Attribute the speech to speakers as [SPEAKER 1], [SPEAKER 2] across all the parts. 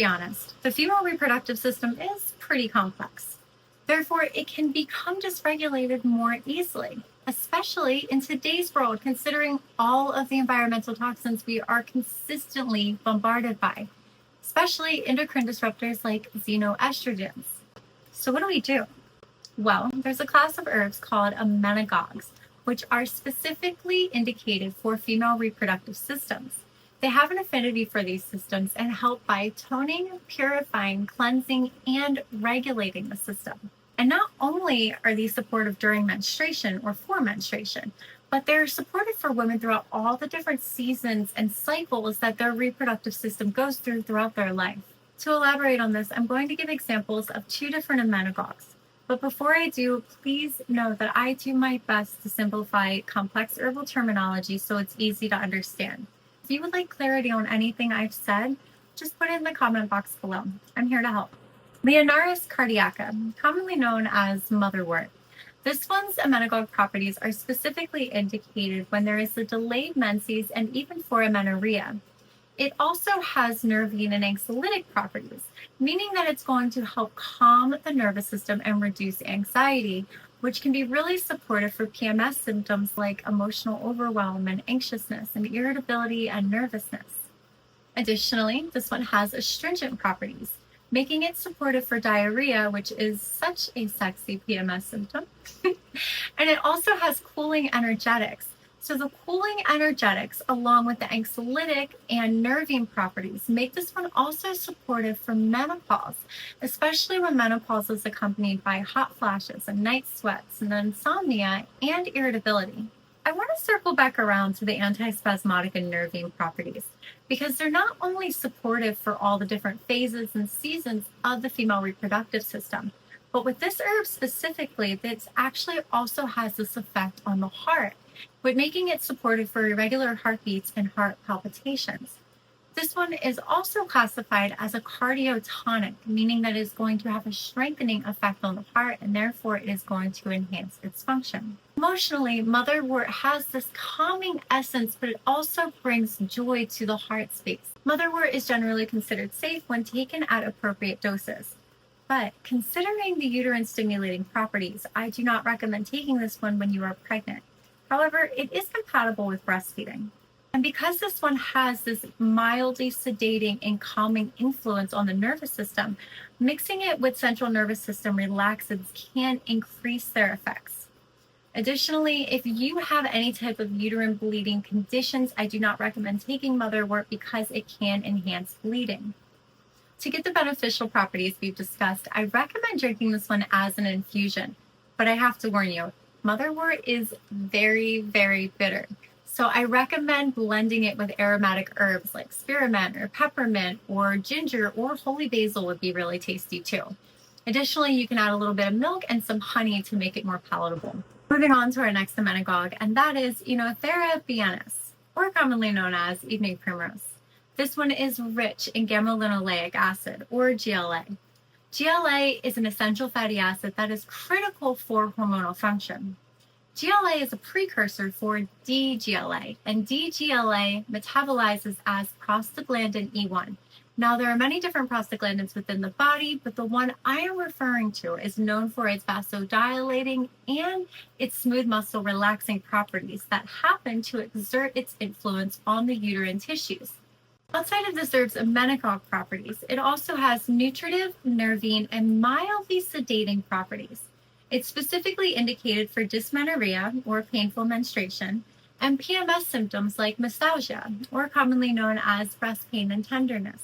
[SPEAKER 1] be honest, the female reproductive system is pretty complex. Therefore, it can become dysregulated more easily, especially in today's world, considering all of the environmental toxins we are consistently bombarded by, especially endocrine disruptors like xenoestrogens. So what do we do? Well, there's a class of herbs called emmenagogues, which are specifically indicated for female reproductive systems. They have an affinity for these systems and help by toning, purifying, cleansing, and regulating the system. And not only are these supportive during menstruation or for menstruation, but they're supportive for women throughout all the different seasons and cycles that their reproductive system goes through throughout their life. To elaborate on this, I'm going to give examples of 2 different emmenagogues. But before I do, please know that I do my best to simplify complex herbal terminology so it's easy to understand. If you would like clarity on anything I've said, just put it in the comment box below. I'm here to help. Leonurus cardiaca, commonly known as Motherwort. This one's emmenagogue properties are specifically indicated when there is a delayed menses and even for amenorrhea. It also has nervine and anxiolytic properties, meaning that it's going to help calm the nervous system and reduce anxiety, which can be really supportive for PMS symptoms like emotional overwhelm and anxiousness and irritability and nervousness. Additionally, this one has astringent properties, making it supportive for diarrhea, which is such a sexy PMS symptom. And it also has cooling energetics. So the cooling energetics, along with the anxiolytic and nervine properties, make this one also supportive for menopause, especially when menopause is accompanied by hot flashes and night sweats and insomnia and irritability. I want to circle back around to the antispasmodic and nervine properties because they're not only supportive for all the different phases and seasons of the female reproductive system, but with this herb specifically, it actually also has this effect on the heart, with making it supportive for irregular heartbeats and heart palpitations. This one is also classified as a cardiotonic, meaning that it is going to have a strengthening effect on the heart and therefore it is going to enhance its function. Emotionally, Motherwort has this calming essence, but it also brings joy to the heart space. Motherwort is generally considered safe when taken at appropriate doses. But considering the uterine stimulating properties, I do not recommend taking this one when you are pregnant. However, it is compatible with breastfeeding. And because this one has this mildly sedating and calming influence on the nervous system, mixing it with central nervous system relaxants can increase their effects. Additionally, if you have any type of uterine bleeding conditions, I do not recommend taking Motherwort because it can enhance bleeding. To get the beneficial properties we've discussed, I recommend drinking this one as an infusion. But I have to warn you, Motherwort is very, very bitter. So I recommend blending it with aromatic herbs like spearmint or peppermint or ginger or holy basil would be really tasty too. Additionally, you can add a little bit of milk and some honey to make it more palatable. Moving on to our next emmenagogue, and that is Oenothera biennis, or commonly known as evening primrose. This one is rich in gamma-linoleic acid, or GLA. GLA is an essential fatty acid that is critical for hormonal function. GLA is a precursor for DGLA, and DGLA metabolizes as prostaglandin E1. Now, there are many different prostaglandins within the body, but the one I am referring to is known for its vasodilating and its smooth muscle relaxing properties that happen to exert its influence on the uterine tissues. Outside of this herb's emmenagogue properties, it also has nutritive, nervine, and mildly sedating properties. It's specifically indicated for dysmenorrhea, or painful menstruation, and PMS symptoms like mastalgia, or commonly known as breast pain and tenderness.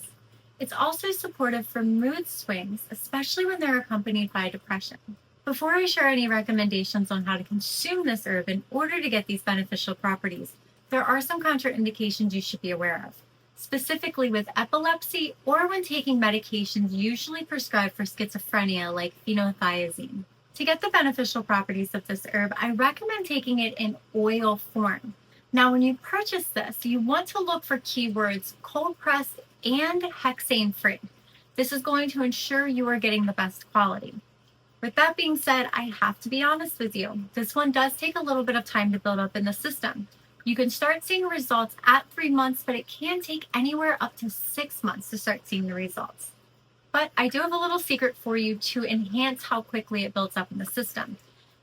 [SPEAKER 1] It's also supportive for mood swings, especially when they're accompanied by depression. Before I share any recommendations on how to consume this herb in order to get these beneficial properties, there are some contraindications you should be aware of, specifically with epilepsy or when taking medications usually prescribed for schizophrenia like phenothiazine. To get the beneficial properties of this herb, I recommend taking it in oil form. Now, when you purchase this, you want to look for keywords cold pressed and hexane free. This is going to ensure you are getting the best quality. With that being said, I have to be honest with you. This one does take a little bit of time to build up in the system. You can start seeing results at 3 months, but it can take anywhere up to 6 months to start seeing the results. But I do have a little secret for you to enhance how quickly it builds up in the system.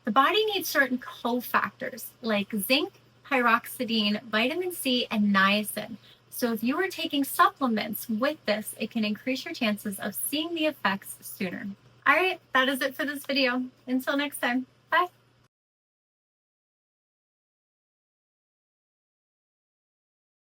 [SPEAKER 1] The body needs certain cofactors like zinc, pyroxidine, vitamin C, and niacin. So if you are taking supplements with this, it can increase your chances of seeing the effects sooner. All right, that is it for this video. Until next time.